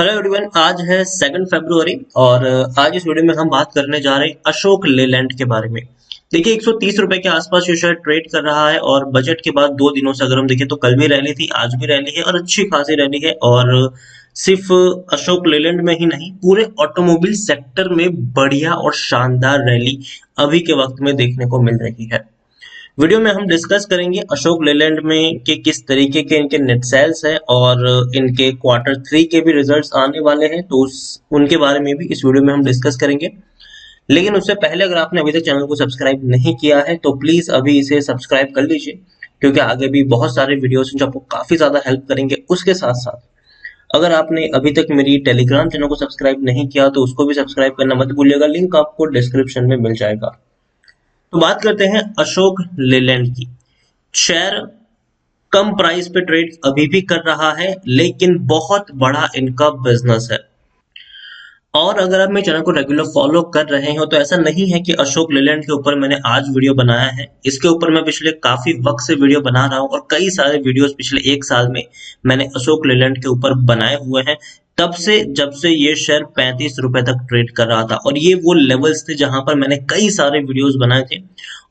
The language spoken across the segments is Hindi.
हेलो एवरीवन, आज है 2 फरवरी और आज इस वीडियो में हम बात करने जा रहे हैं अशोक लेलैंड के बारे में। देखिए 130 रुपए के आसपास ये शेयर ट्रेड कर रहा है और बजट के बाद 2 दिनों से अगर हम देखें तो कल भी रैली थी, आज भी रैली है और अच्छी खासी रैली है। और सिर्फ अशोक लेलैंड में ही नहीं, पूरे ऑटोमोबाइल सेक्टर में बढ़िया और शानदार रैली अभी के वक्त में देखने को मिल रही है। वीडियो में हम डिस्कस करेंगे अशोक लेलैंड में कि किस तरीके के इनके नेट सेल्स है और इनके क्वार्टर 3 के भी रिजल्ट्स आने वाले हैं, तो उनके बारे में भी इस वीडियो में हम डिस्कस करेंगे। लेकिन उससे पहले अगर आपने अभी तक चैनल को सब्सक्राइब नहीं किया है तो प्लीज अभी इसे सब्सक्राइब कर लीजिए, क्योंकि आगे भी बहुत सारे वीडियोस हैं जो आपको काफी ज्यादा हेल्प करेंगे। उसके साथ साथ अगर आपने अभी तक मेरी टेलीग्राम चैनल को सब्सक्राइब नहीं किया तो उसको भी सब्सक्राइब करना मत भूलिएगा, लिंक आपको डिस्क्रिप्शन में मिल जाएगा। तो बात करते हैं अशोक लेलैंड की। शेयर कम प्राइस पे ट्रेड अभी भी कर रहा है, लेकिन बहुत बड़ा इनका बिजनेस है। और अगर आप मेरे चैनल को रेगुलर फॉलो कर रहे हो तो ऐसा नहीं है कि अशोक लेलैंड के ऊपर मैंने आज वीडियो बनाया है। इसके ऊपर मैं पिछले काफी वक्त से वीडियो बना रहा हूँ और कई सारे वीडियोस पिछले 1 साल में मैंने अशोक लेलैंड के ऊपर बनाए हुए हैं, तब से जब से ये शेयर 35 रुपए तक ट्रेड कर रहा था। और ये वो लेवल्स थे जहां पर मैंने कई सारे वीडियोस बनाए थे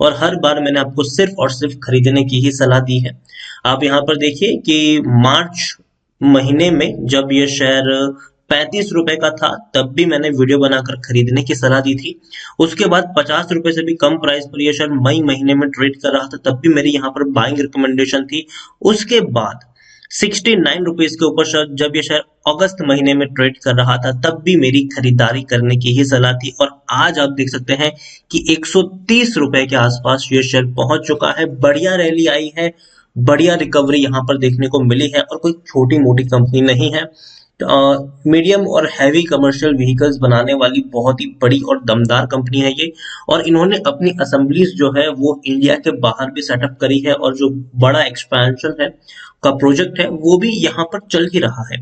और हर बार मैंने आपको सिर्फ और सिर्फ खरीदने की ही सलाह दी है। आप यहाँ पर देखिए कि मार्च महीने में जब ये शेयर 35 रुपए का था तब भी मैंने वीडियो बनाकर खरीदने की सलाह दी थी। उसके बाद 50 रुपए से भी कम प्राइस पर यह शेयर मई महीने में ट्रेड कर रहा था, तब भी मेरी यहाँ पर बाइंग रिकमेंडेशन थी। उसके बाद 69 रुपीज के ऊपर जब ये शेयर अगस्त महीने में ट्रेड कर रहा था तब भी मेरी खरीदारी करने की ही सलाह थी। और आज आप देख सकते हैं कि 130 रुपए के आसपास ये शेयर पहुंच चुका है। बढ़िया रैली आई है, बढ़िया रिकवरी यहाँ पर देखने को मिली है और कोई छोटी मोटी कंपनी नहीं है। मीडियम और हैवी कमर्शियल व्हीकल्स बनाने वाली बहुत ही बड़ी और दमदार कंपनी है ये। और इन्होंने अपनी असेंबलीज जो है वो इंडिया के बाहर भी सेटअप करी है और जो बड़ा एक्सपेंशन है का प्रोजेक्ट है वो भी यहाँ पर चल ही रहा है।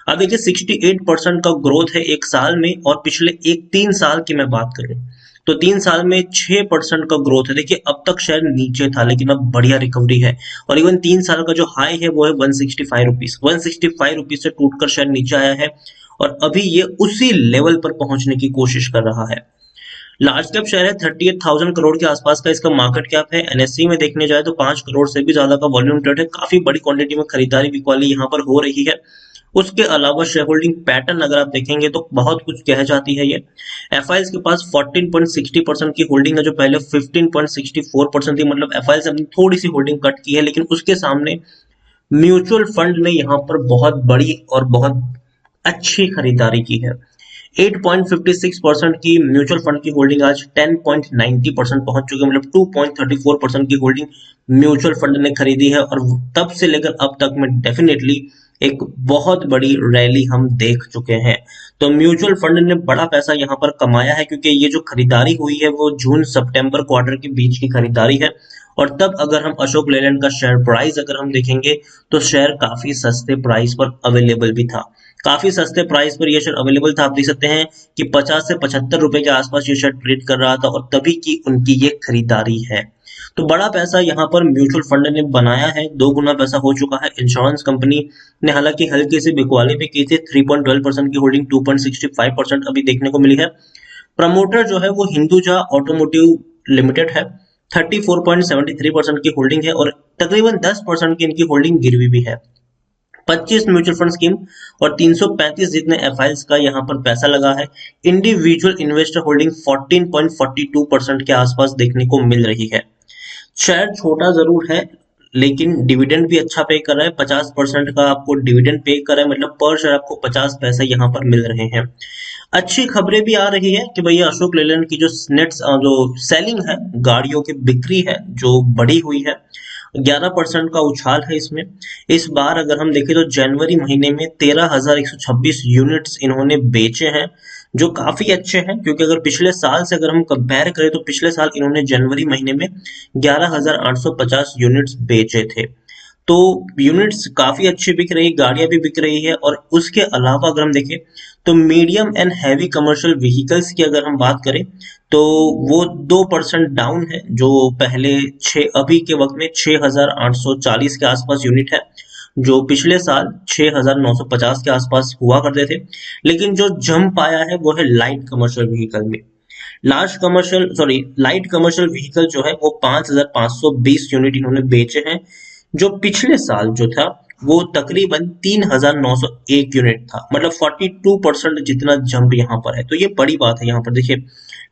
अब देखिए 68% का ग्रोथ है 1 साल में, और पिछले 3 साल की मैं बात करूं तो 3 साल में 6% का ग्रोथ है। देखिए अब तक शेयर नीचे था लेकिन अब बढ़िया रिकवरी है। और इवन 3 साल का जो हाई है वो है 165 रुपीज। 165 रुपीज से टूटकर शेयर नीचे आया है और अभी ये उसी लेवल पर पहुंचने की कोशिश कर रहा है। लार्ज कैप शेयर है, 38,000 करोड़ के आसपास का इसका मार्केट कैप है। एनएससी में देखने जाए तो 5 करोड़ से भी ज्यादा का वॉल्यूम ट्रेड है। काफी बड़ी क्वांटिटी में खरीदारी बिकवाली यहाँ पर हो रही है। उसके अलावा शेयर होल्डिंग पैटर्न अगर आप देखेंगे तो बहुत कुछ कह जाती है ये। एफआईएल्स के पास 14.60% की होल्डिंग है, जो पहले 15.64% थी। मतलब एफआईएल्स ने थोड़ी सी होल्डिंग कट की है, लेकिन उसके सामने म्यूचुअल फंड ने यहाँ पर बहुत बड़ी और बहुत अच्छी खरीदारी की है। 8.56% की म्यूचुअल फंड की होल्डिंग आज 10.90% पहुंच चुकी है। मतलब 2.34% की होल्डिंग म्यूचुअल फंड ने खरीदी है और तब से लेकर अब तक में डेफिनेटली एक बहुत बड़ी रैली हम देख चुके हैं। तो म्यूचुअल फंड ने बड़ा पैसा यहाँ पर कमाया है, क्योंकि ये जो खरीदारी हुई है वो जून सितंबर क्वार्टर के बीच की खरीदारी है। और तब अगर हम अशोक लेलैंड का शेयर प्राइस अगर हम देखेंगे तो शेयर काफी सस्ते प्राइस पर अवेलेबल भी था। काफी सस्ते प्राइस पर यह शेयर अवेलेबल था। आप देख सकते हैं कि 50 से 75 रुपए के आसपास ये शेयर ट्रेड कर रहा था और तभी की उनकी ये खरीदारी है। तो बड़ा पैसा यहाँ पर म्यूचुअल फंड ने बनाया है, 2 गुना पैसा हो चुका है। इंश्योरेंस कंपनी ने हालांकि हल्की सी बिकवाली भी की थी, 3.12% की होल्डिंग 2.65% अभी देखने को मिली है। प्रमोटर जो है वो हिंदुजा ऑटोमोटिव लिमिटेड है, 34.73% की होल्डिंग है और तकरीबन 10% की इनकी होल्डिंग गिरवी भी है। 25 म्यूचुअल फंड स्कीम और 335 जितने एफआईएल्स का यहाँ पर पैसा लगा है। इंडिविजुअल इन्वेस्टर होल्डिंग 14.42% के आसपास देखने को मिल रही है। शेयर छोटा जरूर है लेकिन डिविडेंड भी अच्छा पे कर रहा है। 50% का आपको डिविडेंड पे कर रहा है, मतलब पर शेयर आपको 50 पैसे यहाँ पर मिल रहे हैं। अच्छी खबरें भी आ रही है कि भैया अशोक लेलैंड की जो नेट जो सेलिंग है, गाड़ियों की बिक्री है जो बढ़ी हुई है, 11% का उछाल है इसमें। इस बार अगर हम देखें तो जनवरी महीने में 13,126 यूनिट्स इन्होंने बेचे हैं, जो काफी अच्छे हैं। क्योंकि अगर पिछले साल से अगर हम कंपेयर करें तो पिछले साल इन्होंने जनवरी महीने में 11,850 यूनिट्स बेचे थे। तो यूनिट्स काफी अच्छी बिक रही, गाड़ियां भी बिक रही है। और उसके अलावा अगर हम देखें तो medium and heavy commercial vehicles की अगर हम बात करें तो वो 2% डाउन है, जो पहले अभी के वक्त में 6,840 के आसपास यूनिट है। जो पिछले साल 6,950 के आसपास हुआ करते थे। लेकिन जो जंप आया है वो है लाइट कमर्शियल व्हीकल में। लाइट कमर्शियल व्हीकल जो है वो 5,520 यूनिट इन्होंने बेचे हैं, जो पिछले साल जो था वो तकरीबन 3,901 यूनिट था। मतलब 42% जितना जंप यहाँ पर है। तो ये बड़ी बात है। यहाँ पर देखिए,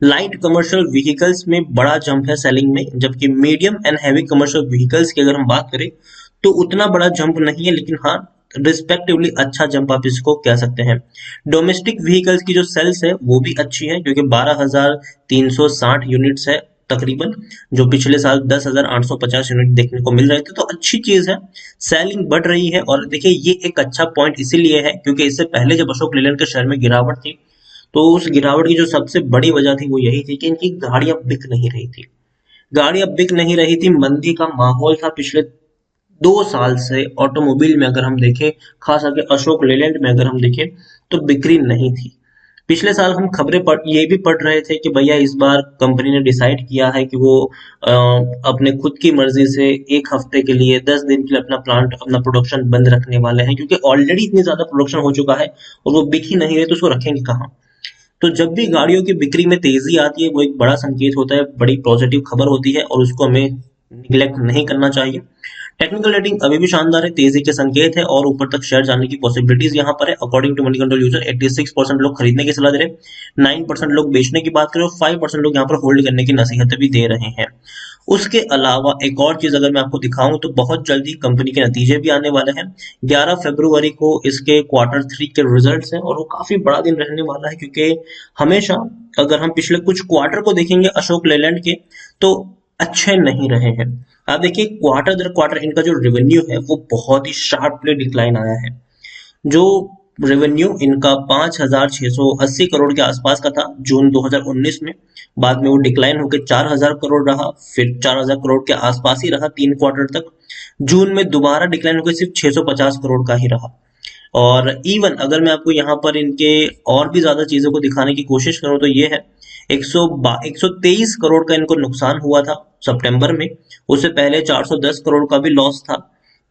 लाइट कमर्शियल व्हीकल्स में बड़ा जंप है सेलिंग में, जबकि medium and heavy commercial vehicles की अगर हम बात करें तो उतना बड़ा जंप नहीं है, लेकिन हाँ, रिस्पेक्टिवली अच्छा जंप आप इसको कह सकते हैं। डोमेस्टिक व्हीकल्स की जो सेल्स है वो भी अच्छी है, क्योंकि 12,360 यूनिट्स है तकरीबन, जो पिछले साल 10,850 यूनिट देखने को मिल रहे थे। तो अच्छी चीज है, सेलिंग बढ़ रही है। और देखिए, ये एक अच्छा पॉइंट इसीलिए है क्योंकि इससे पहले जब अशोक लेलैंड के शेयर में गिरावट थी, तो उस गिरावट की जो सबसे बड़ी वजह थी वो यही थी कि इनकी गाड़ियां बिक नहीं रही थी। गाड़ियां बिक नहीं रही थी, मंदी का माहौल था पिछले 2 साल से ऑटोमोबाइल में। अगर हम देखें, खास करके अशोक लेलैंड में अगर हम देखें, तो बिक्री नहीं थी। पिछले साल हम खबरें ये भी पढ़ रहे थे कि भैया इस बार कंपनी ने डिसाइड किया है कि वो अपने खुद की मर्जी से 1 हफ्ते के लिए, 10 दिन के लिए अपना प्लांट, अपना प्रोडक्शन बंद रखने वाले हैं, क्योंकि ऑलरेडी इतनी ज्यादा प्रोडक्शन हो चुका है और वो बिक ही नहीं रहे, तो उसको रखेंगे कहाँ। तो जब भी गाड़ियों की बिक्री में तेजी आती है, वो एक बड़ा संकेत होता है, बड़ी पॉजिटिव खबर होती है, और उसको हमें निगलेक्ट नहीं करना चाहिए। टेक्निकल रेटिंग अभी भी शानदार है, तेजी के संकेत है और ऊपर तक शेयर जाने की पॉसिबिलिटीज यहाँ पर है। According to Money Control user 86% लोग खरीदने की सलाह दे रहे, 9% लोग बेचने की बात करें और 5% लोग यहाँ पर होल्ड करने की नसीहत भी दे रहे हैं। उसके अलावा एक और चीज अगर मैं आपको दिखाऊं तो बहुत जल्दी कंपनी के नतीजे भी आने वाले हैं। 11 फरवरी को इसके Q3 के रिजल्ट्स हैं और वो काफी बड़ा दिन रहने वाला है, क्योंकि हमेशा अगर हम पिछले कुछ क्वार्टर को देखेंगे अशोक लेलैंड के, तो अच्छे नहीं रहे हैं। आप देखिए, क्वार्टर दर क्वार्टर इनका जो रेवेन्यू है वो बहुत ही शार्पली डिक्लाइन आया है। जो रेवेन्यू इनका 5,680 करोड़ के आसपास का था जून 2019 में, बाद में वो डिक्लाइन होकर 4,000 करोड़ रहा, फिर 4,000 करोड़ के आसपास ही रहा 3 क्वार्टर तक। जून में दोबारा डिक्लाइन होकर सिर्फ 650 करोड़ का ही रहा। और इवन अगर मैं आपको यहाँ पर इनके और भी ज्यादा चीजों को दिखाने की कोशिश करूं तो ये है, 123 करोड़ का इनको नुकसान हुआ था सितंबर में। उससे पहले 410 करोड़ का भी लॉस था।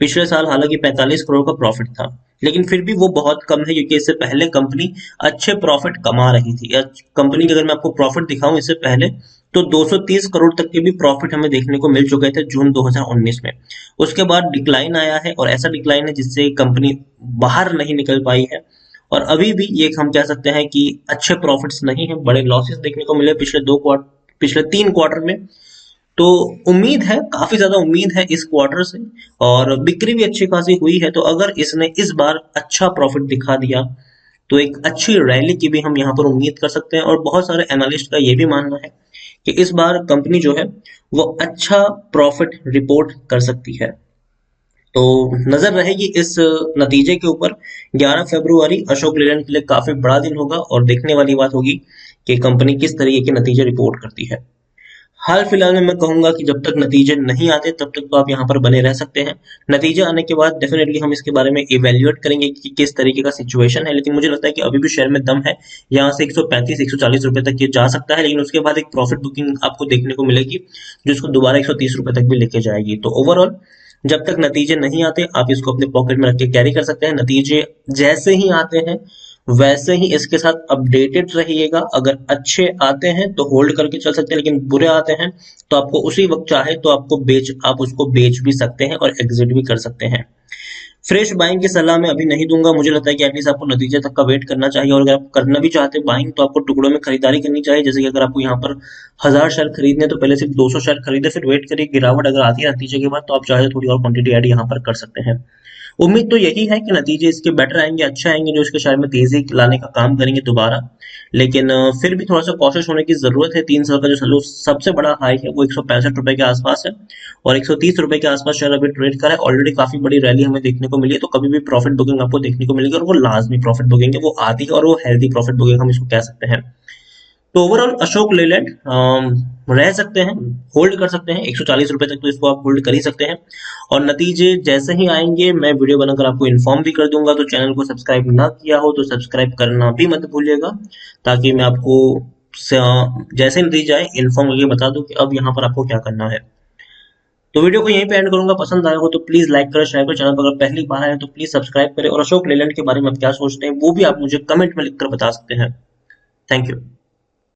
पिछले साल हालांकि 45 करोड़ का प्रॉफिट था, लेकिन फिर भी वो बहुत कम है, क्योंकि इससे पहले कंपनी अच्छे प्रॉफिट कमा रही थी। या कंपनी के अगर मैं आपको प्रॉफिट दिखाऊं इससे पहले, तो 230 करोड़ तक के भी प्रॉफिट हमें देखने को मिल चुके थे जून 2019 में। उसके बाद डिक्लाइन आया है, और ऐसा डिक्लाइन है जिससे कंपनी बाहर नहीं निकल पाई है। और अभी भी ये हम कह सकते हैं कि अच्छे प्रॉफिट्स नहीं है, बड़े लॉसेस देखने को मिले पिछले 3 क्वार्टर में। तो उम्मीद है, काफी ज्यादा उम्मीद है इस क्वार्टर से, और बिक्री भी अच्छी खासी हुई है। तो अगर इसने इस बार अच्छा प्रॉफिट दिखा दिया तो एक अच्छी रैली की भी हम यहाँ पर उम्मीद कर सकते हैं। और बहुत सारे एनालिस्ट का ये भी मानना है कि इस बार कंपनी जो है वो अच्छा प्रॉफिट रिपोर्ट कर सकती है। तो नजर रहेगी इस नतीजे के ऊपर। 11 फरवरी अशोक लेलैंड के लिए काफी बड़ा दिन होगा, और देखने वाली बात होगी कि कंपनी किस तरीके के नतीजे रिपोर्ट करती है। हाल फिलहाल में मैं कहूंगा कि जब तक नतीजे नहीं आते तब तक तो आप यहाँ पर बने रह सकते हैं। नतीजे आने के बाद डेफिनेटली हम इसके बारे में इवेल्युएट करेंगे कि किस तरीके का सिचुएशन है, लेकिन मुझे लगता है कि अभी भी शेयर में दम है। यहाँ से 135-140 रुपए तक ये जा सकता है, लेकिन उसके बाद एक प्रॉफिट बुकिंग आपको देखने को मिलेगी जो इसको दोबारा 130 रुपए तक भी लेके जाएगी। तो ओवरऑल जब तक नतीजे नहीं आते आप इसको अपने पॉकेट में रख के कैरी कर सकते हैं। नतीजे जैसे ही आते हैं वैसे ही इसके साथ अपडेटेड रहिएगा। अगर अच्छे आते हैं तो होल्ड करके चल सकते हैं, लेकिन बुरे आते हैं तो आपको उसी वक्त चाहे तो आप उसको बेच भी सकते हैं और एग्जिट भी कर सकते हैं। फ्रेश बाइंग की सलाह मैं अभी नहीं दूंगा। मुझे लगता है कि एटलीस्ट आपको नतीजे तक का वेट करना चाहिए, और अगर आप करना भी चाहते हैं बाइंग तो आपको टुकड़ों में खरीदारी करनी चाहिए। जैसे कि अगर आपको यहाँ पर 1,000 शेयर खरीदने तो पहले सिर्फ 200 शेयर खरीदे, फिर वेट करिए गिरावट अगर आती है नतीजे के बाद तो आप चाहे तो थोड़ी और क्वांटिटी ऐड यहाँ पर कर सकते हैं। उम्मीद तो यही है कि नतीजे इसके बेटर आएंगे, अच्छे आएंगे, जो इसके शेयर में तेजी लाने का काम करेंगे दोबारा। लेकिन फिर भी थोड़ा सा कॉशियस होने की जरूरत है। 3 साल का जो सबसे बड़ा हाई है वो 165 रुपए के आसपास है, और 130 रुपए के आसपास शेयर अभी ट्रेड कर रहा है। ऑलरेडी काफी बड़ी रैली हमें देखने को मिली है, तो कभी भी प्रॉफिट बुकिंग आपको देखने को मिलेगी, और वो लाजमी प्रॉफिट बुकिंग है, वो आधी और वो हेल्दी प्रॉफिट बुकिंग हम इसको कह सकते हैं। तो ओवरऑल अशोक लेलैंड रह सकते हैं, होल्ड कर सकते हैं 140 रुपए तक, तो इसको आप होल्ड कर ही सकते हैं। और नतीजे जैसे ही आएंगे मैं वीडियो बनाकर आपको इन्फॉर्म भी कर दूंगा। तो चैनल को सब्सक्राइब ना किया हो तो सब्सक्राइब करना भी मत भूलिएगा, ताकि मैं आपको जैसे नतीजे आए इन्फॉर्म करके बता दूं कि अब यहाँ पर आपको क्या करना है। तो वीडियो को यहीं पे एंड करूंगा। पसंद आया हो तो प्लीज लाइक करें, शेयर करें। चैनल पर अगर पहली बार आए हैं तो प्लीज सब्सक्राइब करें, और अशोक लेलैंड के बारे में आप क्या सोचते हैं वो भी आप मुझे कमेंट में लिखकर बता सकते हैं। Thank you.